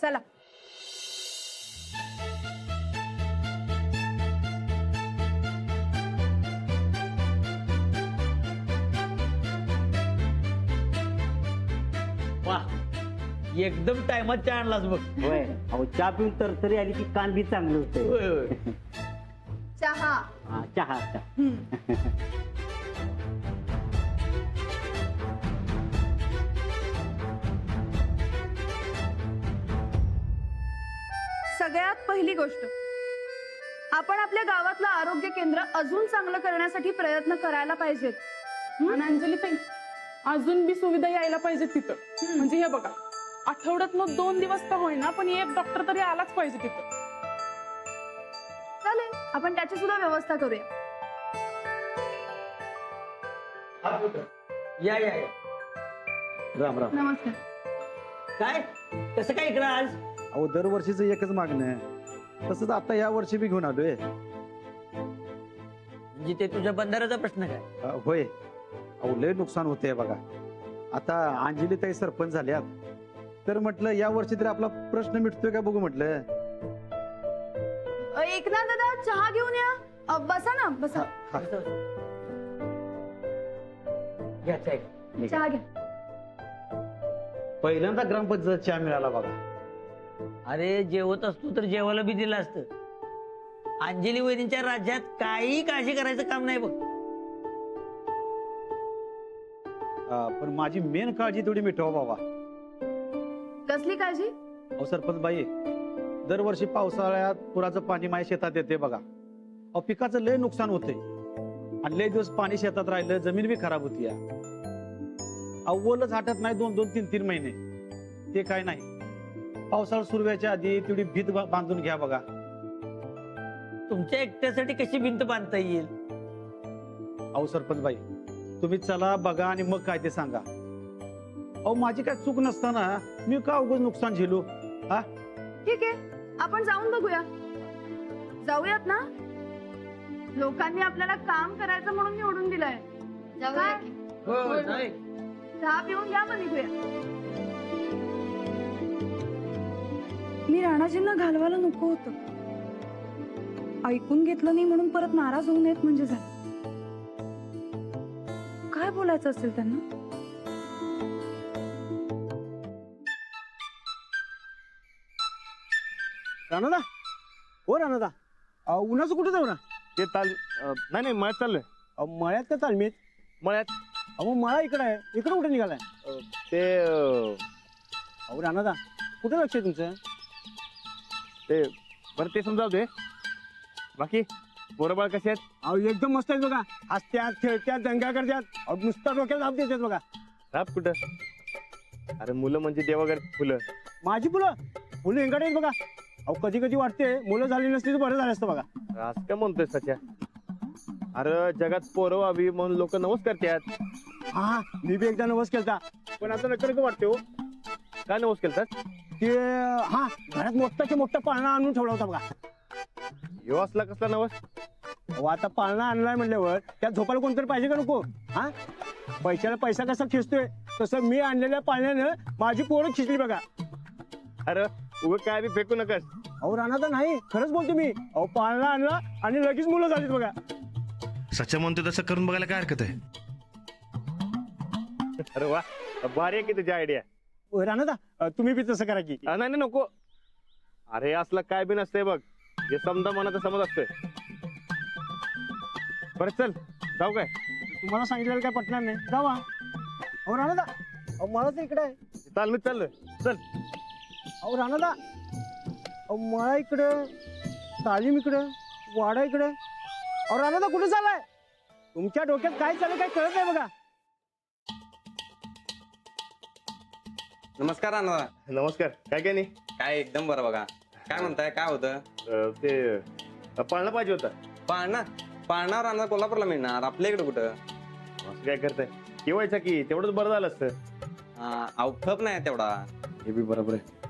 चला. वा, एकदम टायमात चहा आणलास बघ. होय अहो चहा पिऊन तर तरी आली की कान बी चांगलं होतं. होय होय. चहा. हा चहा चहा. सगळ्यात पहिली गोष्ट, आपण आपल्या गावातलं आरोग्य केंद्र अजून चांगलं करण्यासाठी प्रयत्न करायला पाहिजेत. आणि अंजली ताई, अजून बी सुविधा यायला पाहिजे तिथं. म्हणजे हे बघा, आठवड्यातनं 2 दिवस तर होईना, पण एक डॉक्टर तरी आलाच पाहिजे तिथं. चालेल, आपण त्याची सुद्धा व्यवस्था करूया. या या या. राम राम. नमस्कार. काय कसं काय इकडं आज? अहो दरवर्षीचं एकच मागणं आहे. तसंच आता या वर्षी बी घेऊन आलोय. म्हणजे ते तुझ्या बंधाऱ्याचा प्रश्न काय? होय अहो लय नुकसान होतंय बघा. आता अंजली ताई सरपंच झाल्यात, तर म्हटलं या वर्षी तरी आपला प्रश्न मिटतोय का बघू म्हटलं. एकनाथ दादा, चहा घेऊन या. बसा ना, बसा. हा. घ्या चहा. चहा घ्या. पहिल्यांदा ग्रामपंचायत चहा मिळाला बघा. अरे जेवत असतो तर जेवायला बी दिलं असतं. अंजली वहिनींच्या राज्यात काही काळजी करायचं काम नाही बघ. पण माझी मेन काळजी तेवढी मिटवा बाबा. कसली काळजी? अहो सरपंच बाई, दरवर्षी पावसाळ्यात पुराचं पाणी माझ्या शेतात येते बघा. अहो पिकाचं लय नुकसान होतंय आणि लय दिवस पाणी शेतात राहिलं, जमीन बी खराब होती. अव्वलच हटत नाही 2-2, 3-3 महिने. ते काय नाही, पावसाळा सुरू व्हायच्या आधी तेवढी भीत बांधून घ्या बघा. तुमच्या एकट्यासाठी कशी भिंत बांधता येईल? अहो सरपंच बाई, तुम्ही चला बघा आणि मग काय ते सांगा. अहो माझी काय चूक नसताना मी का उगाच नुकसान झेलू? हा ठीक आहे, आपण जाऊन बघूया. जाऊयात ना. लोकांनी आपल्याला काम करायचं म्हणून निवडून दिलंय. जाऊया की. चहा पिऊन घ्या, मग निघूया. मी राणाजींना घालवायला नको होतं. ऐकून घेतलं नाही म्हणून परत नाराज होऊ नयेत म्हणजे झालं. काय बोलायचं असेल त्यांना? राणादा, हो राणादा, उन्हाचं कुठे जाऊ ना? ते नाही नाही मळ्यात चाललोय. मळ्यात का तालमीत? मळ्यात अहो मळा इकडे आहे, इकडे कुठे निघालाय? ते अहो राणादा, कुठे लक्ष आहे तुमचं? ते बरं ते समजाव दे. बाकी पोरबाळ कसे आहेत? अहो एकदम मस्त आहेत बघा. हसत्यात, खेळत्यात, दंगा करत्यात. अहो नुसता डोक्याला धाप देतात बघा. राप कुठं? अरे मुलं म्हणजे देवागर फुलं. माझी मुलं इंगाडे आहेत बघा. अहो कधी कधी वाटते मुलं झाली नसली तर बरं झालं असतं बघा. असं काय म्हणतोय सच्या? अरे जगात पोरं व्हावी म्हणून लोक नवस करतात. हा मी बी एकदा नवस केलता, पण आता नकर वाटते हो. काय नवस केलतात? ते हा घरात मोठाच्या मोठा पाळणा आणून ठेवला होता बघा. ह्यो असला कसला नवस? अहो आता पाळणा आणलाय म्हणल्यावर त्यात झोपायला कोणतरी पाहिजे का नको? हा पैशाला पैसा कसा खिचतोय तसं मी आणलेल्या पाळण्यानं माझी पोरं खिचली बघा. अरे उभं काय बी फेकू नकस. अहो राणादा नाही, खरंच बोलतो मी. अहो पाळणा आणला आणि लगेच मुलं झालीत बघा. सच्चा म्हणतो तसं करून बघायला काय हरकत आहे? अरे वा, भारी आहे की तुझी आयडिया. राणादा तुम्ही बी तसं करा की. नाही नाही नको. अरे असलं काय बी नसतंय बघ. हे समजा मनाचा समज असतोय. बरं चल जाऊ काय? तुम्हाला सांगितलेलं काय पटणार नाही, जावा. अहो राणादा, अहो मला तर इकडे आहे. चाल मी चाललोय. चल. अहो राणादा, अहो मला इकडं, तालीम इकडं, वाडा इकडे. अहो राणादा कुठे चाललाय? तुमच्या डोक्यात काय चाललंय काय कळत नाही बघा. नमस्कार अण्णा. नमस्कार. काय काय नाही. काय एकदम बरं बघा. काय म्हणताय, काय होतं? ते पाळणं पाहिजे होतं. पाळणार अण्णा कोल्हापूरला मिळणार, आपल्या इकडे कुठं? असं काय करताय? केवायचं की तेवढंच बरं झालं असतं. अवठप नाही तेवढा. हे बी बरोबर आहे.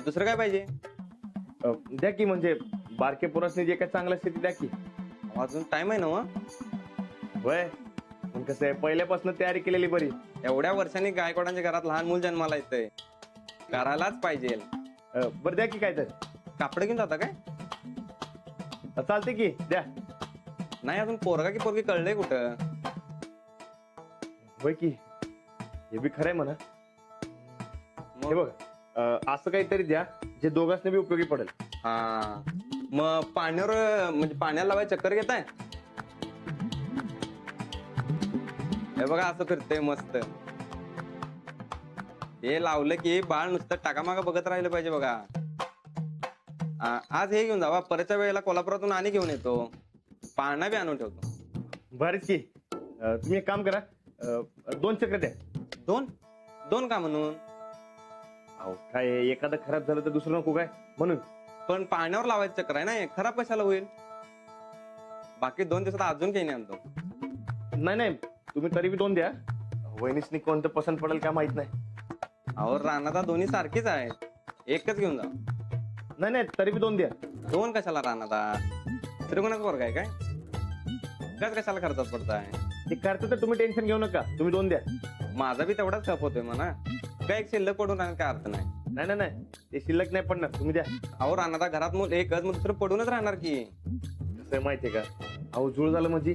दुसरं काय पाहिजे? द्या की, म्हणजे बारके पोरासनी जे काय चांगलं असते ते द्या की. अजून टाइम आहे ना मग? वय पण कसं आहे, पहिल्यापासून तयारी केलेली बरी. एवढ्या वर्षांनी गायकवाडांच्या घरात लहान मूल जन्माला येतंय. करायलाच पाहिजे. बरं द्या की काय तर. कापड घेऊन जाता काय? चालते की द्या. नाही अजून पोरगा की पोरगी कळलंय कुठं? होय की, हे बी खरंय म्हणा. हे मग बघा असं काहीतरी द्या जे दोघांना बी उपयोगी पडेल. हा मग पाण्यावर म्हणजे पाण्याला लावायला चक्कर घेताय? हे बघा असं फिरतंय मस्त. हे लावलं की बाळ नुसतं टाकामागा बघत राहिलं पाहिजे बघा. आज हे घेऊन जावा, परतच्या वेळेला कोल्हापुरातून आणि घेऊन येतो. पाळणा बी आणून ठेवतो. बरेच की तुम्ही एक काम करा, 2 चक्र द्या. 2 का म्हणून? अहो काय एखादं खराब झालं तर दुसरं नको काय म्हणून. पण पाण्यावर लावायचं चक्कर आहे ना, खराब कशाला होईल? बाकी 2 दिवसात अजून काही नाही आणतो. नाही तुम्ही तरी बी 2 द्या. वहिनीसनी कोणतं पसंत पडेल काय माहित नाही. अहो रानात दोन्ही सारखीच आहेत, एकच घेऊन जा. नाही तरी बी 2 द्या. 2 कशाला रानात? त्रिकोणाचा वर्ग आहे काय? त्याच कशाला खर्चात पडताय? ते करतं तर तुम्ही टेन्शन घेऊ नका, तुम्ही 2 द्या. माझा बी तेवढाच खप होतोय म्हणा. काय एक शिल्लक पडून राहण्यात काय अर्थ नाही. नाही ते शिल्लक नाही पडणार, तुम्ही द्या. अहो रानात घरात मूल एकच, मग दुसरं पडूनच राहणार की. कसं माहितीये का, अहो जुळ झालं म्हणजे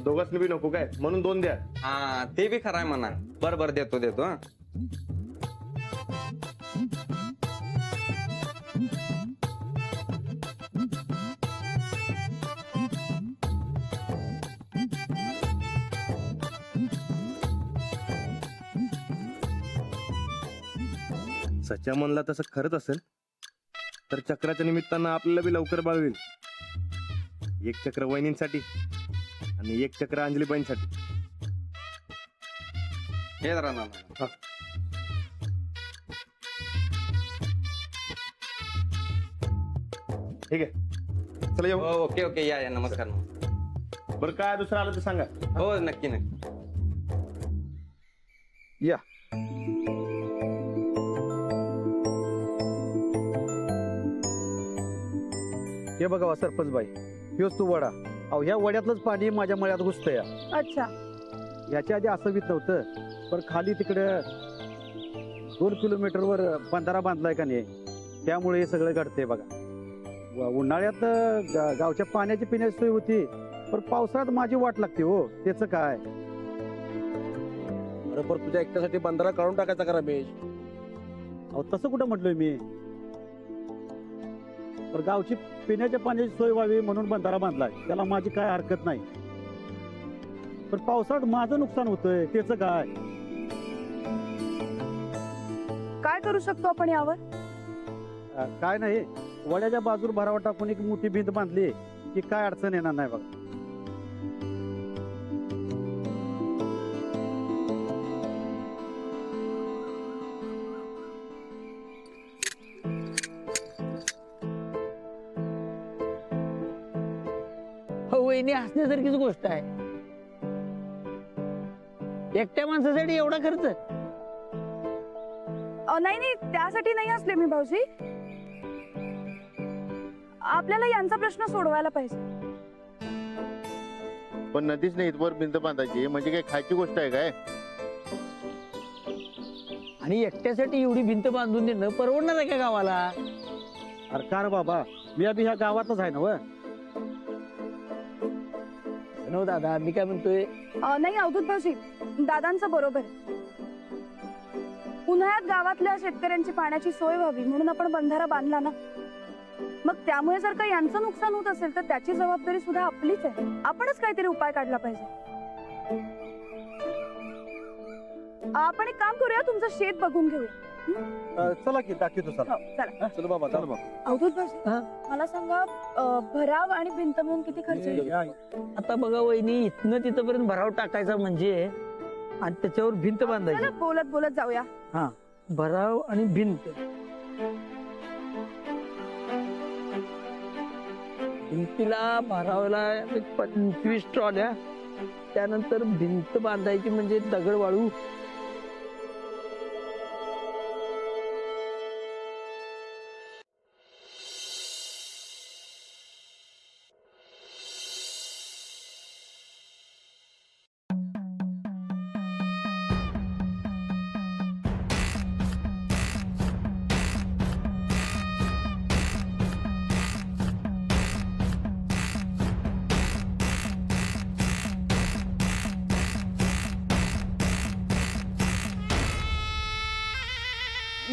दोघांनी बी नको काय म्हणून 2 द्या. हा ते बी खरं आहे म्हणा. बरं देतो हा. सच्चा म्हणला तसं खरंच असेल तर चक्राच्या निमित्तानं आपल्याला बी लवकर बाळ होईल. 1 चक्र वहिनींसाठी आणि 1 चक्र अंजलीबाईंसाठी. हे राहणार. ठीक आहे चला येऊ. ओके या नमस्कार. बरं काय दुसरं आलं तर सांगा. हो नक्की. या हे बघा सरपंच बाई, ह्योच तू वडा. अहो ह्या वड्यातलंच पाणी माझ्या मळ्यात घुसतंय. अच्छा. याच्या आधी असं वित नव्हतं, पण खाली तिकडे 2 किलोमीटरवर बंधारा बांधलाय का नाही, त्यामुळे हे सगळं घडतंय बघा. उन्हाळ्यात गावच्या पाण्याची पिण्याची सोय होती, पण पावसाळ्यात माझी वाट लागते हो. त्याचं काय? अरे पण तुझ्या एकट्यासाठी बंधारा काढून टाकायचा का रमेश? अहो तसं कुठं म्हटलोय मी. पण गावची पिण्याच्या पाण्याची सोय व्हावी म्हणून बंधारा बांधलाय, त्याला माझी काय हरकत नाही. पण पावसाळ्यात माझं नुकसान होतंय, त्याचं काय? काय करू शकतो आपण यावर? काय नाही, वड्याच्या बाजूला भरावा टाकून एक मोठी भिंत बांधली की काय अडचण येणार नाही बघा. वहिनी हसण्यासारखीच गोष्ट आहे. एकट्या माणसासाठी एवढा खर्च? नाही त्यासाठी नाही असले मी भाऊजी. आपल्याला यांचा प्रश्न सोडवायला पाहिजे. पण नदीच नाही इथवर भिंत बांधायची म्हणजे काय खायची गोष्ट आहे काय? आणि एकट्यासाठी एवढी भिंत बांधून देणं परवडणार आहे का गावाला? अरे कार बाबा, मी अभि ह्या गावातच आहे ना व. नो दादा, मी काय म्हणतोय, नाही अवधूत भाऊजी, दादांचं बरोबर. उन्हाळ्यात गावातल्या शेतकऱ्यांची पाण्याची सोय व्हावी म्हणून आपण बंधारा बांधला ना. मग त्यामुळे जर का यांचं नुकसान होत असेल तर त्याची जबाबदारी सुद्धा आपलीच आहे. आपणच काहीतरी उपाय काढला पाहिजे. आपण एक काम करूया, तुमचं शेत बघून घेऊया. चला की दाखवतो. चला चला. चल बाबा चल बाबा. अवधूत भाऊजी, मला सांगा भराव आणि भिंत मिळून किती खर्च येईल? आता बघा वहिनी, इथनं तिथपर्यंत भराव टाकायचा म्हणजे, आणि त्याच्यावर भिंत बांधायची. चला बोलत बोलत जाऊया. हा, भराव आणि भिंत. भिंतीला भरावला 25 ट्रॉल्या, त्यानंतर भिंत बांधायची म्हणजे दगड वाळू.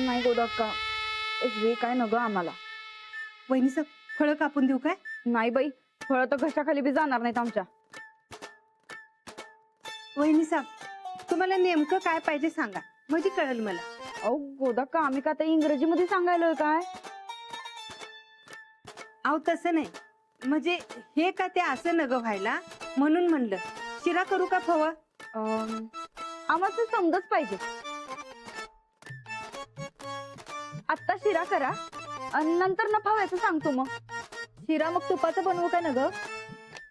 नाही गोदाक्का, हे काय नग आम्हाला. वहिनी सब फळं कापून देऊ काय? नाही बाई, फळं तर घशाखाली बी जाणार नाहीत आमच्या. वहिनी साहेब तुम्हाला नेमकं काय पाहिजे सांगा, म्हणजे कळेल मला. अहो गोदाक्का, आम्ही का आता इंग्रजीमध्ये सांगायलोय काय? अहो तसं नाही, म्हणजे हे का ते असं नग व्हायला म्हणून म्हणलं. शिरा करू का फवं? आम्हाला ते समजच पाहिजे. आत्ता शिरा करा आणि नंतर ना फव्याचं सांगतो. मग शिरा मग तुपाचं बनवू काय ना ग?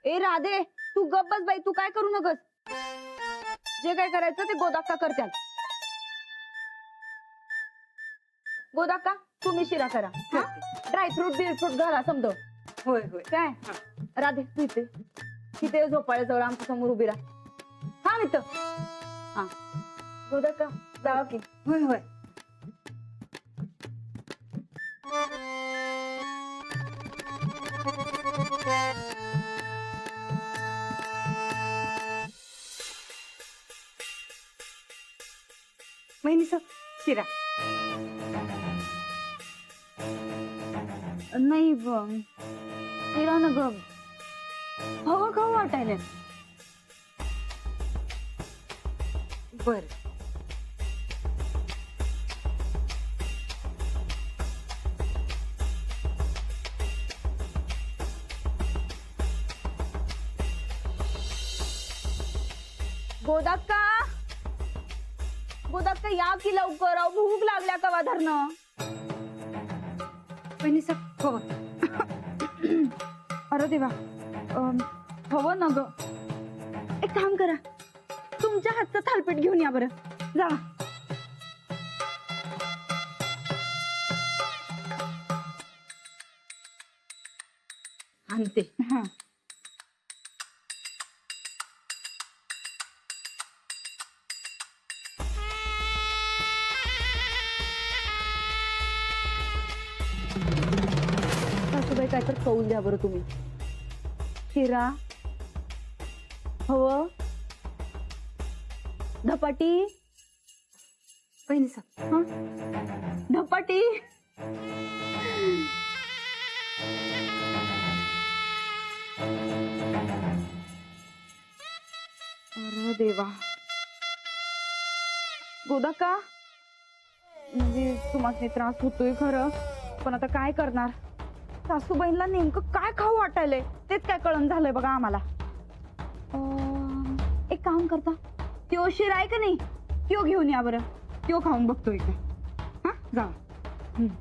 ए राधे, तू गप बस बाई, तू काय करू नगस. जे काय करायचं ते गोदाक्का करत्याल. गोदाक्का, तुम्ही शिरा करा. ड्रायफ्रूट बिलफ्रूट घाला समजा. होय होय. काय राधे, तू इथे तिथे झोपाळ्याजवळ आमच्या समोर उभी राहा. हा मित्र. हा गोदाक्का, जावा की. होय होय. वहिनी सब शिरा. नाही शिरा न ग, हवं खाऊ वाटायला. बर. गोदाक्का, गोदाक्का या की लवकर. अहो भूक लागल्या कवा धरणं. वहिनी सब फवं. अरे देवा, हवं ना ग. एक काम करा, तुमच्या हातचं थालपीठ घेऊन या बरं. जा. आणते. हा. सासूबाई काय तर कौल द्या बरं तुम्ही. शिरा हवं, धपाटी. वहिनी सब हा, धपाटी. अरे देवा. गोदाक्का, म्हणजे तुम्हाला त्रास होतोय खरं, पण आता काय करणार. सासूबाईंना नेमकं काय खाऊ वाटायलंय तेच काय कळण झालंय बघा आम्हाला. एक काम करता, त्यो शिरा आहे का नाही, त्यो घेऊन या बरं. त्यो खाऊन बघतोय का. हा जावा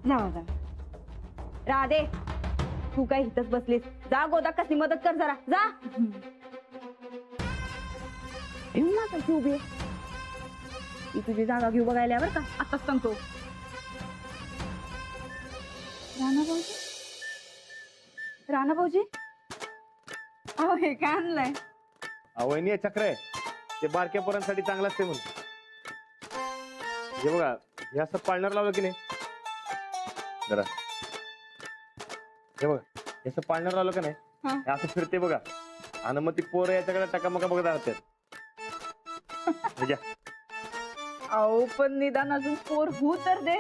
जावा जावा. राधे, तू काय इथंच बसलीस, जा गोदाक्काची मदत कर जरा. जा. माझा घेऊ बे, ती तुझी जागा घेऊ बघायला बरं का. आताच सांगतो. राणा भाऊजी, राणा भाऊजी, अहो हे काय आणलंय. वहिनी चक्र आहे ते बारक्या पोरांसाठी चांगलं असते म्हणून. हे बघा, हे असं पाळणार लावलं की नाही जरा, हे बघा हे असं पाळणार लावलं का नाही, हे असं फिरते बघा. आणि मग ती पोरं याच्याकडे टकामका बघत राहतात. अहो पण निदान अजून पोर होऊ तर दे.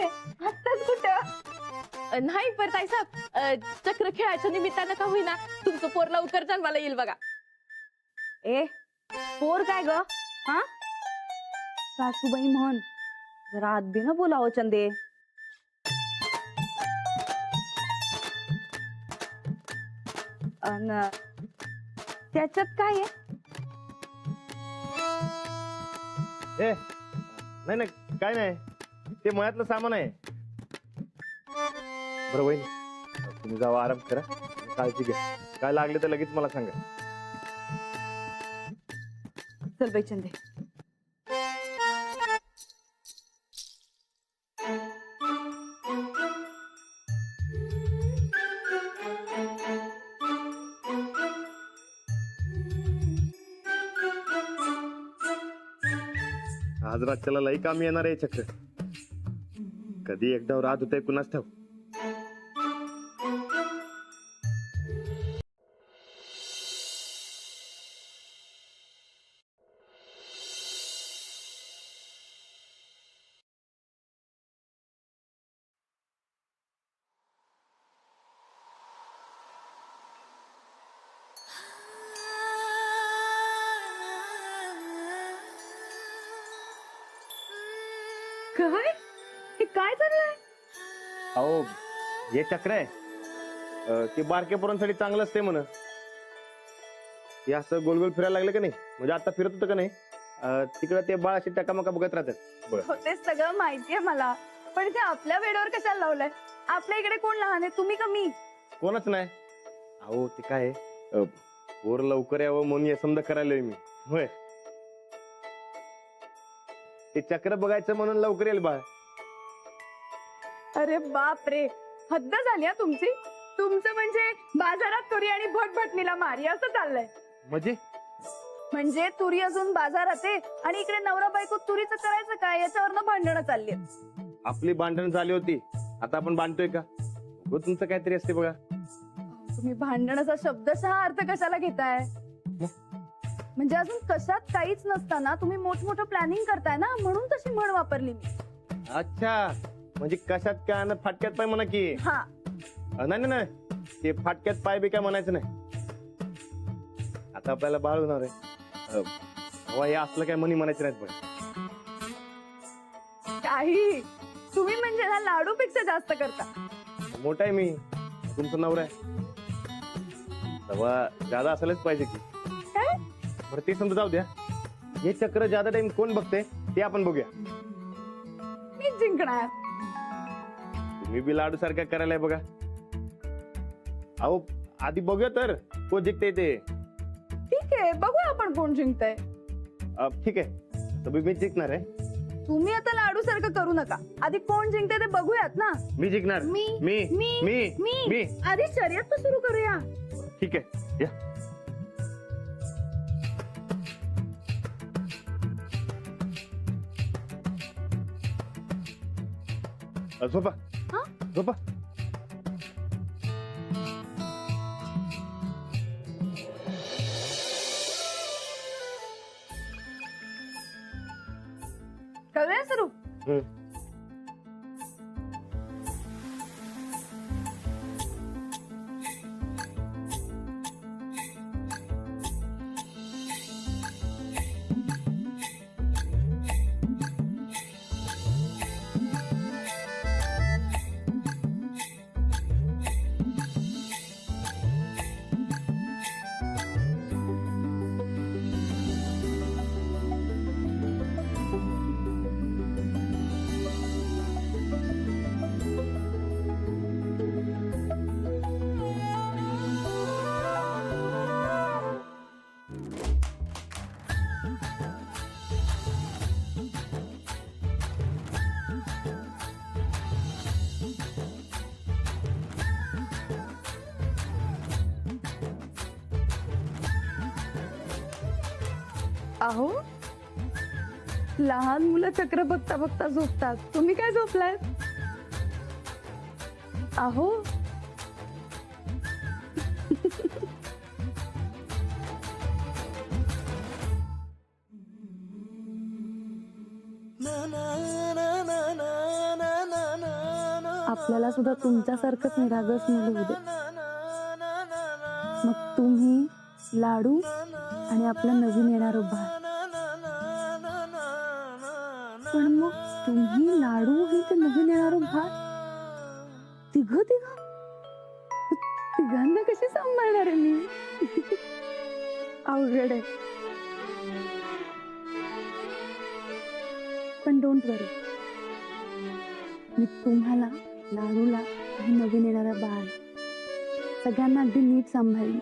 आत्ताच कुठं. नाही पर ताई साहेब, चक्र खेळायच्या निमित्तानं का होईना तुमचं पोर लवकर जन्माला येईल बघा. ए पोर काय ग. हा, सासूबाई म्हण जरा आत बी न बोलावं चंदे. अन त्याच्यात काय आहे. ए नाही नाही काय नाही, ते मळ्यातलं सामान आहे. बरं वहिनी, तुम्ही जावा, आराम करा, काळजी घ्या. काय लागले तर लगेच मला सांगा. चल बाई चंदे. आज रातच्याला लई काम येणार आहे चक्र. कधी एकदा रात होतंय कुणाच ठाऊक. काय हे काय चाललंय? अहो हे चक्र आहे ते बारक्या पोरांसाठी चांगलं असते म्हण. हे असं गोल गोल फिरायला लागलं का नाही, म्हणजे आता फिरत होतं का नाही तिकडं ते बाळ अशी टकामका बघत राहतात. हो ते सगळं माहितीये मला, पण ते आपल्या वेळेवर कशाला लावलंय? आपल्या इकडे कोण लहान आहे, तुम्ही का मी? कोणच नाही. अहो ते काय पोर लवकर यावं म्हणून हे समजा करायला मी. होय ते चक्र बघायचं म्हणून लवकर येईल बाळ. अरे बाप रे, हद्द झाली हा तुमची. तुमचं म्हणजे बाजारात तुरी आणि भटभटणीला मारी असं चाललंय. म्हणजे तुरी अजून बाजारात आहे आणि इकडे नवरा बायको तुरीचं करायचं काय याच्यावरनं भांडणं चालली. आपली भांडण झाली होती, आता आपण बांधतोय का? तुमचं काहीतरी असते बघा. तुम्ही भांडणाचा शब्दशः अर्थ कशाला घेताय? म्हणजे अजून कशात काहीच नसताना तुम्ही मोठमोठं प्लॅनिंग करताय ना, म्हणून तशी म्हण वापरली मी. अच्छा, म्हणजे कशात काय आणि फाटक्यात पाय म्हणा की. हा नाही नाही नाही, ते फाटक्यात पाय बी काय म्हणायचं नाही. आता आपल्याला बाळ होणार आहे, हे असलं काय म्हणी म्हणायचं नाहीत. पण काही तुम्ही म्हणजे ना लाडू पेक्षा जास्त करता. मोठा आहे मी, तुमचा नवरा आहे, तेव्हा जादा असायलाच पाहिजे की. काय? बरं ते समजा जाऊ द्या. हे चक्र जादा टाइम कोण बघते ते आपण बघूया. मी जिंकणार. तुम्ही बी लाडू सारखा करायला बघा. अहो आधी बघूया तर कोण जिंकते ते. ठीक आहे, बघूया आपण कोण जिंकतय. ठीक आहे, तर मी जिंकणार आहे. तुम्ही आता लाडू सारखं करू नका, आधी कोण जिंकते ते बघूयात ना. मी जिंकणार. मी मी मी मी मी मी आधी शर्यत तर सुरू करूया. ठीक आहे या. झोपा हा? झोपा. करूया सुरू. अहो लहान मुलं चक्र बघता बघता झोपतात, तुम्ही काय झोपलाय? अहो आपल्याला सुद्धा तुमच्यासारखंच निरागस मुलं होऊ दे, मग तुम्ही लाडू आणि आपलं नवीन येणारं बाळ. पण मग तुम्ही लाडू ही ते नवीन येणारं बाळ तिघांना कशी सांभाळणार आहे मी? अवघड आहे. पण डोंट वरी, मी तुम्हाला, लाडूला आणि नवीन येणारा बाळ सगळ्यांना अगदी नीट सांभाळली.